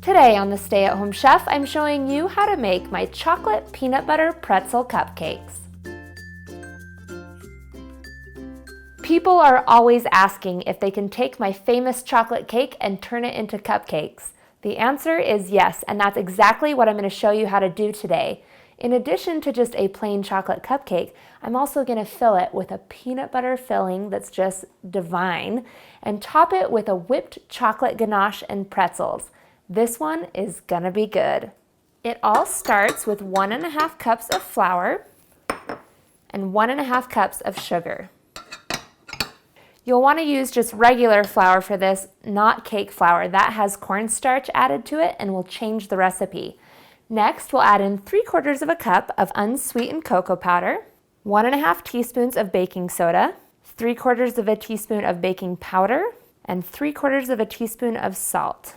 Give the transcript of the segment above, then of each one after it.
Today on the Stay at Home Chef, I'm showing you how to make my chocolate peanut butter pretzel cupcakes. People are always asking if they can take my famous chocolate cake and turn it into cupcakes. The answer is yes, and that's exactly what I'm going to show you how to do today. In addition to just a plain chocolate cupcake, I'm also going to fill it with a peanut butter filling that's just divine, and top it with a whipped chocolate ganache and pretzels. This one is gonna be good. It all starts with 1.5 cups of flour and 1.5 cups of sugar. You'll want to use just regular flour for this, not cake flour. That has cornstarch added to it and will change the recipe. Next, we'll add in 3/4 of a cup of unsweetened cocoa powder, 1.5 teaspoons of baking soda, 3/4 of a teaspoon of baking powder, and 3/4 of a teaspoon of salt.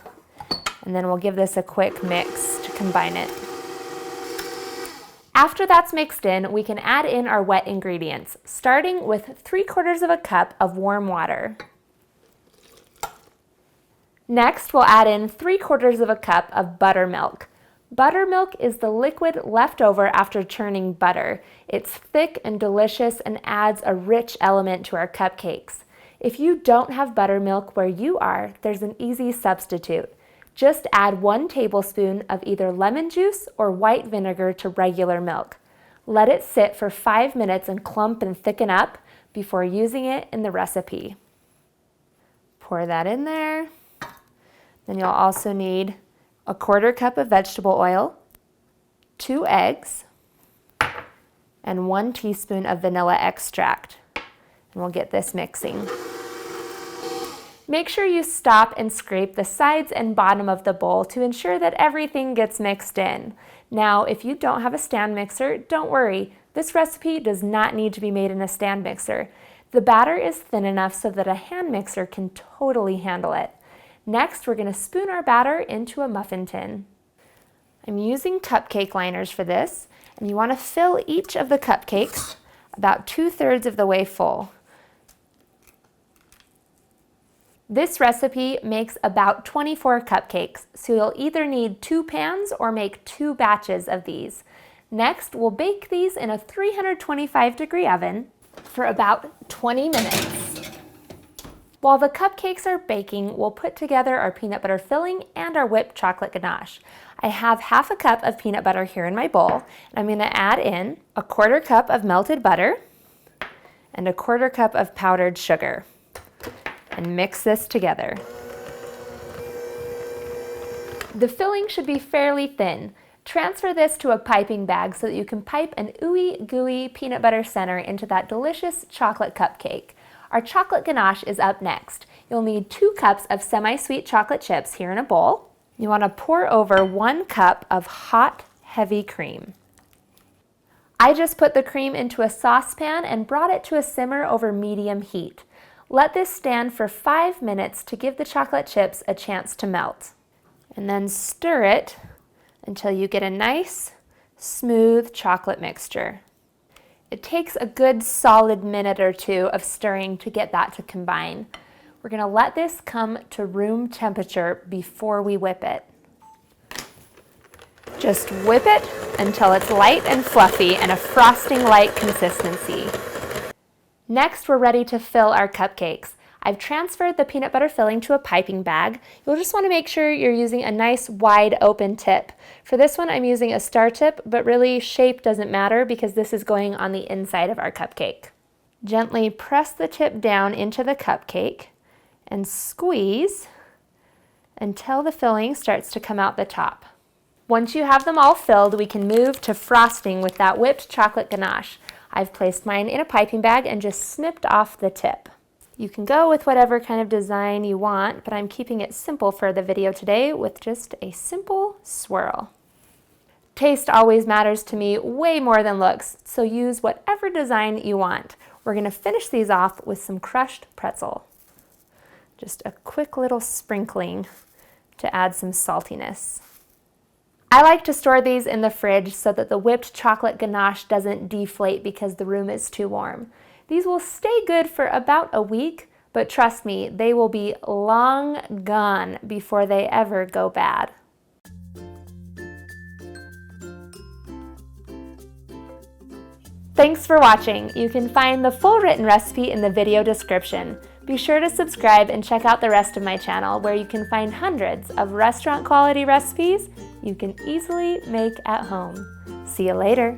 And then we'll give this a quick mix to combine it. After that's mixed in, we can add in our wet ingredients, starting with 3/4 of a cup of warm water. Next, we'll add in 3/4 of a cup of buttermilk. Buttermilk is the liquid left over after churning butter. It's thick and delicious and adds a rich element to our cupcakes. If you don't have buttermilk where you are, there's an easy substitute. Just add 1 tablespoon of either lemon juice or white vinegar to regular milk. Let it sit for 5 minutes and clump and thicken up before using it in the recipe. Pour that in there. Then you'll also need 1/4 cup of vegetable oil, 2 eggs, and 1 teaspoon of vanilla extract. And we'll get this mixing. Make sure you stop and scrape the sides and bottom of the bowl to ensure that everything gets mixed in. Now, if you don't have a stand mixer, don't worry. This recipe does not need to be made in a stand mixer. The batter is thin enough so that a hand mixer can totally handle it. Next, we're going to spoon our batter into a muffin tin. I'm using cupcake liners for this, and you want to fill each of the cupcakes about 2/3 of the way full. This recipe makes about 24 cupcakes, so you'll either need 2 pans or make 2 batches of these. Next, we'll bake these in a 325-degree oven for about 20 minutes. While the cupcakes are baking, we'll put together our peanut butter filling and our whipped chocolate ganache. I have 1/2 cup of peanut butter here in my bowl, and I'm going to add in 1/4 cup of melted butter and 1/4 cup of powdered sugar. And mix this together. The filling should be fairly thin. Transfer this to a piping bag so that you can pipe an ooey gooey peanut butter center into that delicious chocolate cupcake. Our chocolate ganache is up next. You'll need 2 cups of semi-sweet chocolate chips here in a bowl. You want to pour over 1 cup of hot, heavy cream. I just put the cream into a saucepan and brought it to a simmer over medium heat. Let this stand for 5 minutes to give the chocolate chips a chance to melt. And then stir it until you get a nice, smooth chocolate mixture. It takes a good solid minute or 2 of stirring to get that to combine. We're going to let this come to room temperature before we whip it. Just whip it until it's light and fluffy and a frosting-like consistency. Next, we're ready to fill our cupcakes. I've transferred the peanut butter filling to a piping bag. You'll just want to make sure you're using a nice wide open tip. For this one, I'm using a star tip, but really shape doesn't matter because this is going on the inside of our cupcake. Gently press the tip down into the cupcake and squeeze until the filling starts to come out the top. Once you have them all filled, we can move to frosting with that whipped chocolate ganache. I've placed mine in a piping bag and just snipped off the tip. You can go with whatever kind of design you want, but I'm keeping it simple for the video today with just a simple swirl. Taste always matters to me way more than looks, so use whatever design you want. We're going to finish these off with some crushed pretzel. Just a quick little sprinkling to add some saltiness. I like to store these in the fridge so that the whipped chocolate ganache doesn't deflate because the room is too warm. These will stay good for about a week, but trust me, they will be long gone before they ever go bad. Thanks for watching. You can find the full written recipe in the video description. Be sure to subscribe and check out the rest of my channel where you can find hundreds of restaurant quality recipes you can easily make at home. See you later.